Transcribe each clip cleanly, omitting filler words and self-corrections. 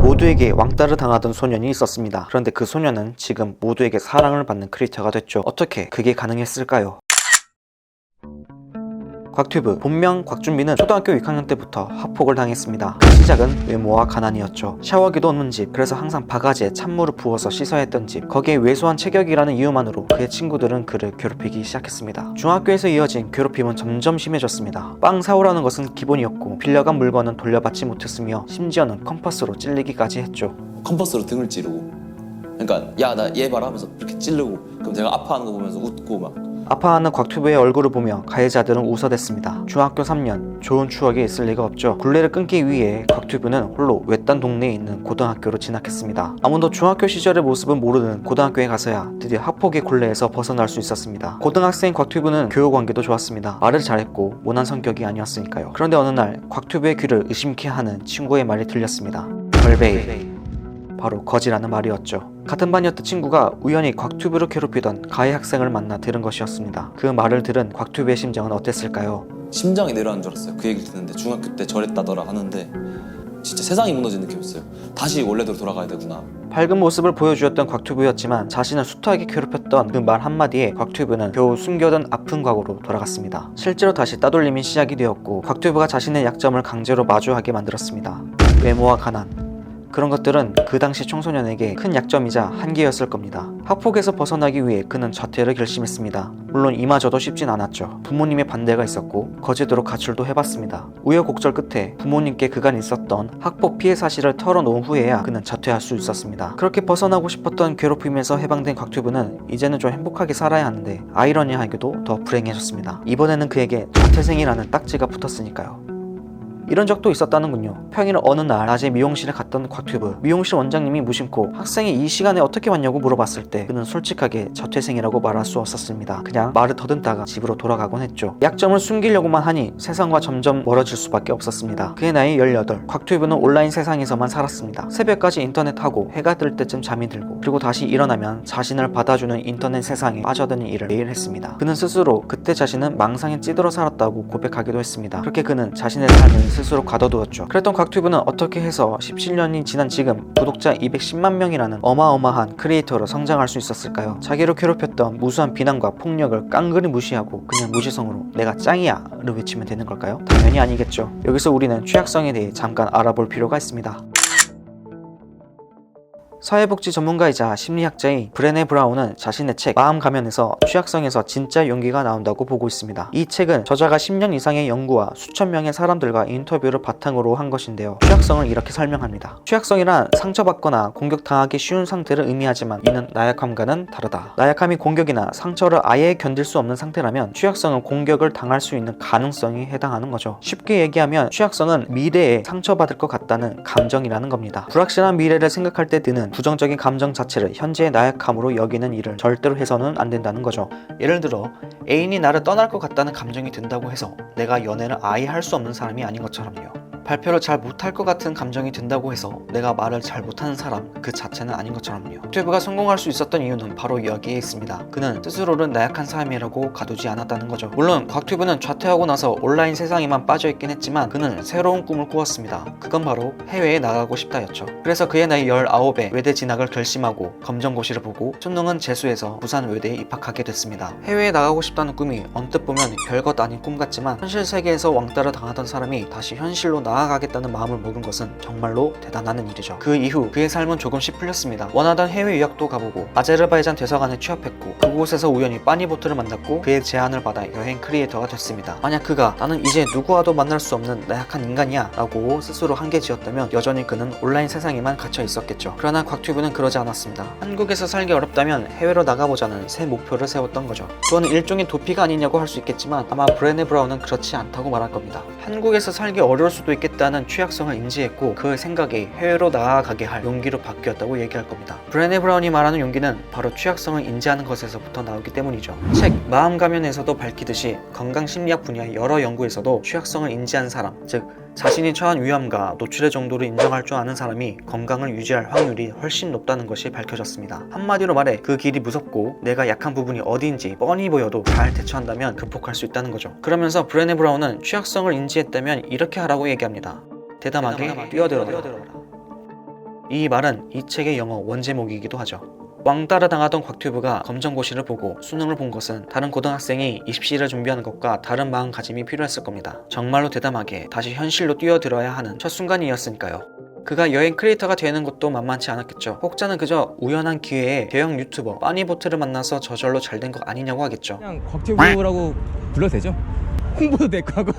모두에게 왕따를 당하던 소년이 있었습니다. 그런데 그 소년은 지금 모두에게 사랑을 받는 크리에이터가 됐죠. 어떻게 그게 가능했을까요? 곽튜브 본명 곽준빈은 초등학교 6학년 때부터 학폭을 당했습니다. 그 시작은 외모와 가난이었죠. 샤워기도 없는 집, 그래서 항상 바가지에 찬물을 부어서 씻어야 했던 집, 거기에 왜소한 체격이라는 이유만으로 그의 친구들은 그를 괴롭히기 시작했습니다. 중학교에서 이어진 괴롭힘은 점점 심해졌습니다. 빵 사오라는 것은 기본이었고 빌려간 물건은 돌려받지 못했으며 심지어는 컴퍼스로 찔리기까지 했죠. 컴퍼스로 등을 찌르고, 그러니까 야 나 얘 봐라 하면서 이렇게 찌르고, 그럼 제가 아파하는 거 보면서 웃고 막. 아파하는 곽튜브의 얼굴을 보며 가해자들은 웃어댔습니다. 중학교 3년, 좋은 추억이 있을 리가 없죠. 굴레를 끊기 위해 곽튜브는 홀로 외딴 동네에 있는 고등학교로 진학했습니다. 아무도 중학교 시절의 모습은 모르는 고등학교에 가서야 드디어 학폭의 굴레에서 벗어날 수 있었습니다. 고등학생 곽튜브는 교우관계도 좋았습니다. 말을 잘했고 모난 성격이 아니었으니까요. 그런데 어느 날 곽튜브의 귀를 의심케 하는 친구의 말이 들렸습니다. 걸베이, 바로 거지라는 말이었죠. 같은 반이었던 친구가 우연히 곽튜브를 괴롭히던 가해 학생을 만나 들은 것이었습니다. 그 말을 들은 곽튜브의 심정은 어땠을까요? 심장이 내려앉는 줄 알았어요. 그 얘기를 듣는데 중학교 때 저랬다더라 하는데 진짜 세상이 무너진 느낌이었어요. 다시 원래대로 돌아가야 되구나. 밝은 모습을 보여주었던 곽튜브였지만 자신을 숱하게 괴롭혔던 그 말 한마디에 곽튜브는 겨우 숨겨둔 아픈 과거로 돌아갔습니다. 실제로 다시 따돌림이 시작이 되었고 곽튜브가 자신의 약점을 강제로 마주하게 만들었습니다. 외모와 가난, 그런 것들은 그 당시 청소년에게 큰 약점이자 한계였을 겁니다. 학폭에서 벗어나기 위해 그는 자퇴를 결심했습니다. 물론 이마저도 쉽진 않았죠. 부모님의 반대가 있었고 거제도로 가출도 해봤습니다. 우여곡절 끝에 부모님께 그간 있었던 학폭 피해 사실을 털어놓은 후에야 그는 자퇴할 수 있었습니다. 그렇게 벗어나고 싶었던 괴롭힘에서 해방된 곽튜브는 이제는 좀 행복하게 살아야 하는데 아이러니하게도 더 불행해졌습니다. 이번에는 그에게 자퇴생이라는 딱지가 붙었으니까요. 이런 적도 있었다는군요. 평일 어느 날 낮에 미용실에 갔던 곽튜브, 미용실 원장님이 무심코 학생이 이 시간에 어떻게 왔냐고 물어봤을 때 그는 솔직하게 자퇴생이라고 말할 수 없었습니다. 그냥 말을 더듬다가 집으로 돌아가곤 했죠. 약점을 숨기려고만 하니 세상과 점점 멀어질 수밖에 없었습니다. 그의 나이 18, 곽튜브는 온라인 세상에서만 살았습니다. 새벽까지 인터넷하고 해가 뜰 때쯤 잠이 들고 그리고 다시 일어나면 자신을 받아주는 인터넷 세상에 빠져드는 일을 매일 했습니다. 그는 스스로 그때 자신은 망상에 찌들어 살았다고 고백하기도 했습니다. 그렇게 그는 자신의 삶을 스스로 가둬두었죠. 그랬던 곽튜브는 어떻게 해서 17년이 지난 지금 구독자 210만 명이라는 어마어마한 크리에이터로 성장할 수 있었을까요? 자기를 괴롭혔던 무수한 비난과 폭력을 깡그리 무시하고 그냥 무지성으로 내가 짱이야를 외치면 되는 걸까요? 당연히 아니겠죠. 여기서 우리는 취약성에 대해 잠깐 알아볼 필요가 있습니다. 사회복지 전문가이자 심리학자인 브레네 브라운은 자신의 책 마음 가면에서 취약성에서 진짜 용기가 나온다고 보고 있습니다. 이 책은 저자가 10년 이상의 연구와 수천 명의 사람들과 인터뷰를 바탕으로 한 것인데요. 취약성을 이렇게 설명합니다. 취약성이란 상처받거나 공격당하기 쉬운 상태를 의미하지만 이는 나약함과는 다르다. 나약함이 공격이나 상처를 아예 견딜 수 없는 상태라면 취약성은 공격을 당할 수 있는 가능성이 해당하는 거죠. 쉽게 얘기하면 취약성은 미래에 상처받을 것 같다는 감정이라는 겁니다. 불확실한 미래를 생각할 때 드는 부정적인 감정 자체를 현재의 나약함으로 여기는 일을 절대로 해서는 안 된다는 거죠. 예를 들어 애인이 나를 떠날 것 같다는 감정이 든다고 해서 내가 연애를 아예 할 수 없는 사람이 아닌 것처럼요. 발표를 잘 못할 것 같은 감정이 든다고 해서 내가 말을 잘 못하는 사람 그 자체는 아닌 것처럼요. 곽튜브가 성공할 수 있었던 이유는 바로 여기에 있습니다. 그는 스스로를 나약한 사람이라고 가두지 않았다는 거죠. 물론 곽튜브는 자퇴하고 나서 온라인 세상에만 빠져있긴 했지만 그는 새로운 꿈을 꾸었습니다. 그건 바로 해외에 나가고 싶다였죠. 그래서 그의 나이 19에 외대 진학을 결심하고 검정고시를 보고 수능은 재수해서 부산 외대에 입학하게 됐습니다. 해외에 나가고 싶다는 꿈이 언뜻 보면 별것 아닌 꿈 같지만 현실 세계에서 왕따를 당하던 사람이 다시 현실로 나아가겠다는 마음을 먹은 것은 정말로 대단한 일이죠. 그 이후 그의 삶은 조금씩 풀렸습니다. 원하던 해외 유학도 가보고 아제르바이잔 대사관에 취업했고 그곳에서 우연히 빠니보트를 만났고 그의 제안을 받아 여행 크리에이터가 됐습니다. 만약 그가 나는 이제 누구와도 만날 수 없는 나약한 인간이야 라고 스스로 한계 지었다면 여전히 그는 온라인 세상에만 갇혀 있었겠죠. 그러나 곽튜브는 그러지 않았습니다. 한국에서 살기 어렵다면 해외로 나가보자는 새 목표를 세웠던 거죠. 그거는 일종의 도피가 아니냐고 할 수 있겠지만 아마 브레네 브라운은 그렇지 않다고 말할 겁니다. 한국에서 살기 어려울 수도 있겠다는 취약성을 인지했고 그 생각이 해외로 나아가게 할 용기로 바뀌었다고 얘기할 겁니다. 브레네 브라운이 말하는 용기는 바로 취약성을 인지하는 것에서부터 나오기 때문이죠. 책 마음 가면에서도 밝히듯이 건강심리학 분야의 여러 연구에서도 취약성을 인지한 사람, 즉 자신이 처한 위험과 노출의 정도를 인정할 줄 아는 사람이 건강을 유지할 확률이 훨씬 높다는 것이 밝혀졌습니다. 한마디로 말해 그 길이 무섭고 내가 약한 부분이 어디인지 뻔히 보여도 잘 대처한다면 극복할 수 있다는 거죠. 그러면서 브레네 브라운은 취약성을 인지했다면 이렇게 하라고 얘기합니다. 대담하게 뛰어들어라. 이 말은 이 책의 영어 원제목이기도 하죠. 왕따를 당하던 곽튜브가 검정고시를 보고 수능을 본 것은 다른 고등학생이 입시를 준비하는 것과 다른 마음가짐이 필요했을 겁니다. 정말로 대담하게 다시 현실로 뛰어들어야 하는 첫 순간이었으니까요. 그가 여행 크리에이터가 되는 것도 만만치 않았겠죠. 혹자는 그저 우연한 기회에 대형 유튜버 빠니보트를 만나서 저절로 잘 된 거 아니냐고 하겠죠. 그냥 곽튜브라고 불러도 되죠? 홍보도 될거 하고.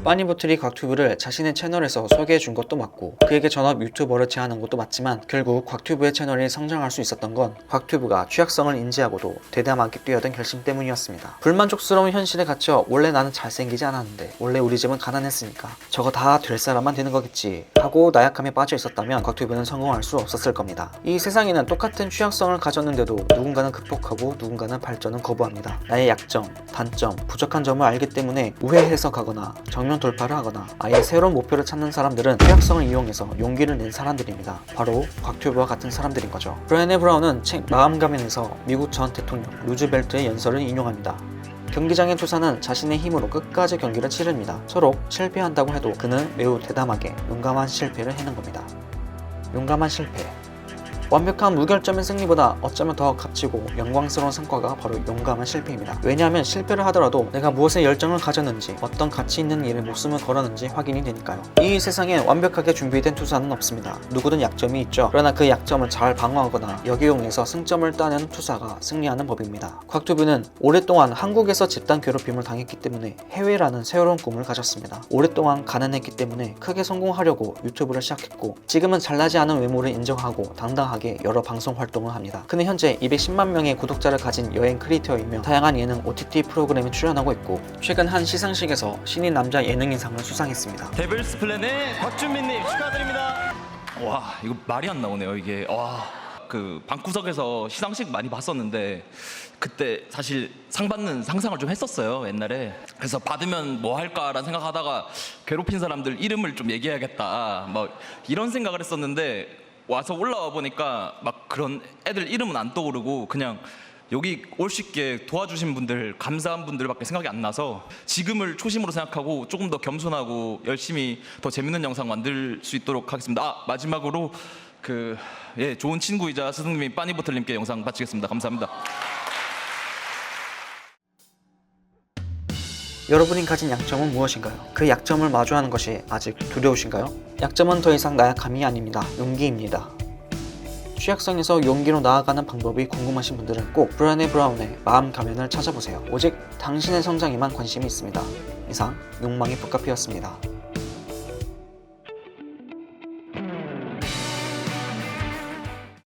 빠니보틀이 곽튜브를 자신의 채널에서 소개해 준 것도 맞고 그에게 전업 유튜버를 제안한 것도 맞지만 결국 곽튜브의 채널이 성장할 수 있었던 건 곽튜브가 취약성을 인지하고도 대담하게 뛰어든 결심 때문이었습니다. 불만족스러운 현실에 갇혀 원래 나는 잘생기지 않았는데 원래 우리 집은 가난했으니까 저거 다 될 사람만 되는 거겠지 하고 나약함에 빠져 있었다면 곽튜브는 성공할 수 없었을 겁니다. 이 세상에는 똑같은 취약성을 가졌는데도 누군가는 극복하고 누군가는 발전은 거부합니다. 나의 약점, 단점, 부족한 점을 알기 때문에 우회 해석하거나 정면 돌파를 하거나 아예 새로운 목표를 찾는 사람들은 취약성을 이용해서 용기를 낸 사람들입니다. 바로 곽튜브와 같은 사람들인 거죠. 브레네 브라운은 책 마음가면에서 미국 전 대통령 루즈벨트의 연설을 인용합니다. 경기장의 투사는 자신의 힘으로 끝까지 경기를 치릅니다. 서로 실패한다고 해도 그는 매우 대담하게 용감한 실패를 해낸 겁니다. 용감한 실패. 완벽한 무결점의 승리보다 어쩌면 더 값지고 영광스러운 성과가 바로 용감한 실패입니다. 왜냐하면 실패를 하더라도 내가 무엇에 열정을 가졌는지 어떤 가치 있는 일에 목숨을 걸었는지 확인이 되니까요. 이 세상에 완벽하게 준비된 투사는 없습니다. 누구든 약점이 있죠. 그러나 그 약점을 잘 방어하거나 역이용해서 승점을 따내는 투사가 승리하는 법입니다. 곽튜브는 오랫동안 한국에서 집단 괴롭힘을 당했기 때문에 해외라는 새로운 꿈을 가졌습니다. 오랫동안 가난했기 때문에 크게 성공하려고 유튜브를 시작했고 지금은 잘나지 않은 외모를 인정하고 당당하게 여러 방송 활동을 합니다. 그는 현재 210만 명의 구독자를 가진 여행 크리에이터이며 다양한 예능 OTT 프로그램에 출연하고 있고 최근 한 시상식에서 신인 남자 예능인상을 수상했습니다. 데빌스 플랜의 곽준민님 축하드립니다. 와 이거 말이 안 나오네요 이게. 와 그 방구석에서 시상식 많이 봤었는데 그때 사실 상 받는 상상을 좀 했었어요 옛날에. 그래서 받으면 뭐 할까라는 생각하다가 괴롭힌 사람들 이름을 좀 얘기해야겠다 뭐 이런 생각을 했었는데 와서 올라와 보니까 막 그런 애들 이름은 안 떠오르고 그냥 여기 올 수 있게 도와주신 분들 감사한 분들밖에 생각이 안 나서 지금을 초심으로 생각하고 조금 더 겸손하고 열심히 더 재밌는 영상 만들 수 있도록 하겠습니다. 마지막으로 좋은 친구이자 스승님인 빠니보틀님께 영상 바치겠습니다. 감사합니다. 여러분이 가진 약점은 무엇인가요? 그 약점을 마주하는 것이 아직 두려우신가요? 약점은 더 이상 나약함이 아닙니다. 용기입니다. 취약성에서 용기로 나아가는 방법이 궁금하신 분들은 꼭 브레네 브라운의 마음 가면을 찾아보세요. 오직 당신의 성장에만 관심이 있습니다. 이상 욕망의 북카피였습니다.